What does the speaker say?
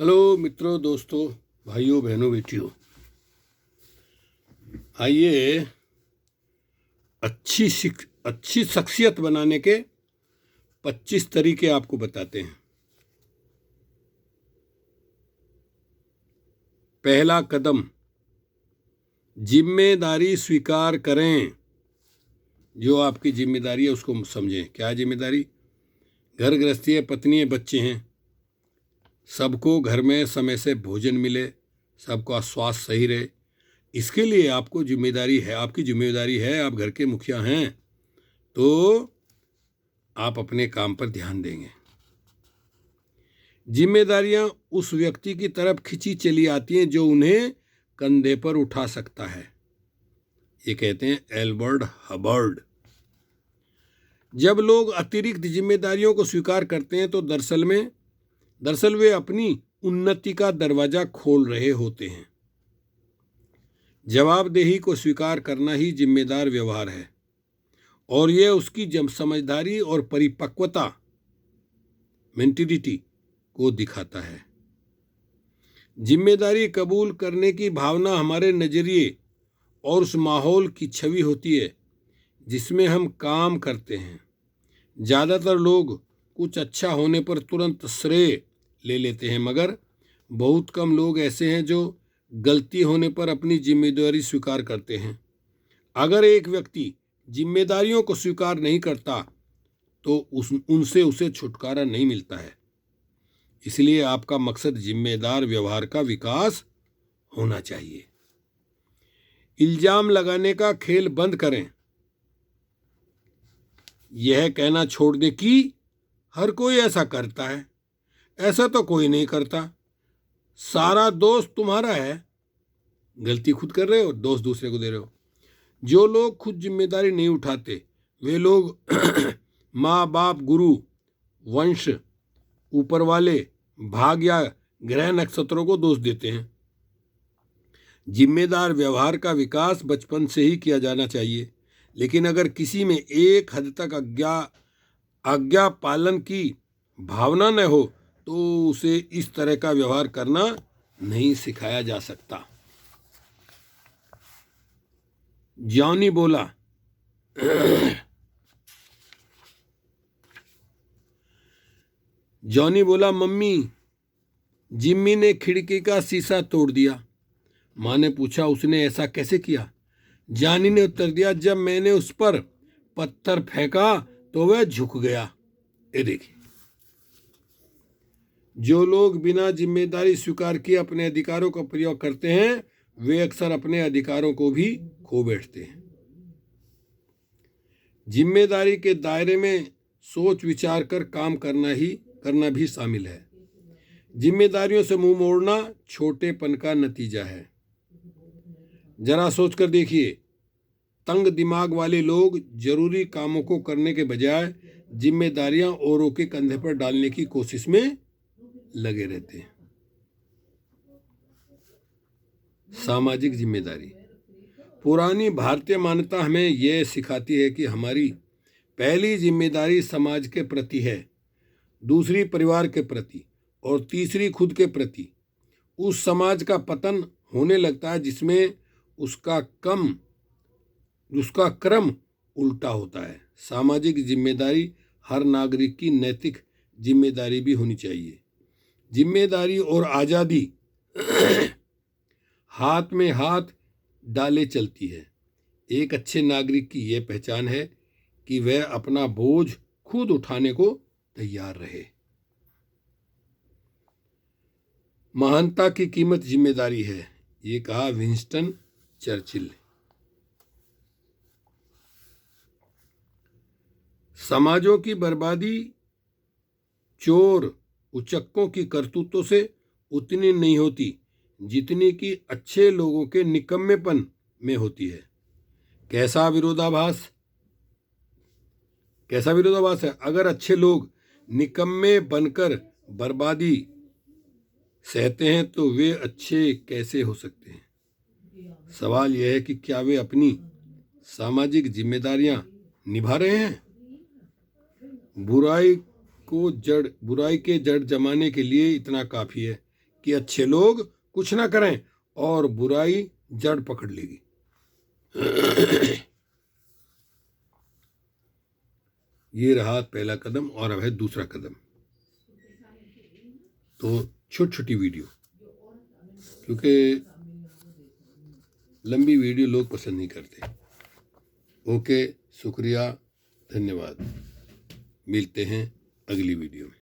Hello मित्रों, दोस्तों, भाइयों, बहनों, बेटियों, आइए अच्छी शख्सियत बनाने के 25 तरीके आपको बताते हैं। पहला कदम, जिम्मेदारी स्वीकार करें। जो आपकी जिम्मेदारी है उसको समझें। क्या जिम्मेदारी? घर गृहस्थी है, पत्नी है, बच्चे हैं, सबको घर में समय से भोजन मिले, सबका स्वास्थ्य सही रहे, इसके लिए आपको जिम्मेदारी है। आपकी जिम्मेदारी है, आप घर के मुखिया हैं तो आप अपने काम पर ध्यान देंगे। जिम्मेदारियां उस व्यक्ति की तरफ खिंची चली आती हैं जो उन्हें कंधे पर उठा सकता है। ये कहते हैं एल्बर्ट हबर्ड। जब लोग अतिरिक्त जिम्मेदारियों को स्वीकार करते हैं तो दरअसल वे अपनी उन्नति का दरवाजा खोल रहे होते हैं। जवाबदेही को स्वीकार करना ही जिम्मेदार व्यवहार है और यह उसकी समझदारी और परिपक्वता, मेंटिलिटी को दिखाता है। जिम्मेदारी कबूल करने की भावना हमारे नजरिए और उस माहौल की छवि होती है जिसमें हम काम करते हैं। ज़्यादातर लोग कुछ अच्छा होने पर तुरंत श्रेय ले लेते हैं, मगर बहुत कम लोग ऐसे हैं जो गलती होने पर अपनी जिम्मेदारी स्वीकार करते हैं। अगर एक व्यक्ति जिम्मेदारियों को स्वीकार नहीं करता तो उनसे उसे छुटकारा नहीं मिलता है। इसलिए आपका मकसद जिम्मेदार व्यवहार का विकास होना चाहिए। इल्जाम लगाने का खेल बंद करें। यह कहना छोड़ दें कि हर कोई ऐसा करता है, ऐसा तो कोई नहीं करता, सारा दोष तुम्हारा है। गलती खुद कर रहे हो, दोष दूसरे को दे रहे हो। जो लोग खुद जिम्मेदारी नहीं उठाते वे लोग माँ बाप, गुरु, वंश, ऊपर वाले, भाग या ग्रह नक्षत्रों को दोष देते हैं। जिम्मेदार व्यवहार का विकास बचपन से ही किया जाना चाहिए, लेकिन अगर किसी में एक हद तक आज्ञा पालन की भावना न हो तो उसे इस तरह का व्यवहार करना नहीं सिखाया जा सकता। जॉनी बोला, मम्मी, जिम्मी ने खिड़की का शीशा तोड़ दिया। माँ ने पूछा, उसने ऐसा कैसे किया? जॉनी ने उत्तर दिया, जब मैंने उस पर पत्थर फेंका तो वह झुक गया। ये देखिए, जो लोग बिना जिम्मेदारी स्वीकार किए अपने अधिकारों का प्रयोग करते हैं वे अक्सर अपने अधिकारों को भी खो बैठते हैं। जिम्मेदारी के दायरे में सोच विचार कर काम करना भी शामिल है। जिम्मेदारियों से मुंह मोड़ना छोटेपन का नतीजा है। जरा सोचकर देखिए, तंग दिमाग वाले लोग जरूरी कामों को करने के बजाय जिम्मेदारियां औरों के कंधे पर डालने की कोशिश में लगे रहते हैं। सामाजिक जिम्मेदारी। पुरानी भारतीय मान्यता हमें यह सिखाती है कि हमारी पहली जिम्मेदारी समाज के प्रति है, दूसरी परिवार के प्रति और तीसरी खुद के प्रति। उस समाज का पतन होने लगता है जिसमें उसका क्रम उल्टा होता है। सामाजिक जिम्मेदारी हर नागरिक की नैतिक जिम्मेदारी भी होनी चाहिए। जिम्मेदारी और आज़ादी हाथ में हाथ डाले चलती है। एक अच्छे नागरिक की यह पहचान है कि वह अपना बोझ खुद उठाने को तैयार रहे। महानता की कीमत जिम्मेदारी है, ये कहा विंस्टन चर्चिल ने। समाजों की बर्बादी चोर उचक्कों की करतूतों से उतनी नहीं होती जितनी कि अच्छे लोगों के निकम्मेपन में होती है। कैसा विरोधाभास है। अगर अच्छे लोग निकम्मे बनकर बर्बादी सहते हैं तो वे अच्छे कैसे हो सकते हैं? सवाल यह है कि क्या वे अपनी सामाजिक जिम्मेदारियां निभा रहे हैं? बुराई के जड़ जमाने के लिए इतना काफी है कि अच्छे लोग कुछ ना करें और बुराई जड़ पकड़ लेगी। ये रहा पहला कदम और अब है दूसरा कदम। तो छोटी छोटी वीडियो, क्योंकि लंबी वीडियो लोग पसंद नहीं करते। ओके, शुक्रिया, धन्यवाद। मिलते हैं अगली वीडियो में।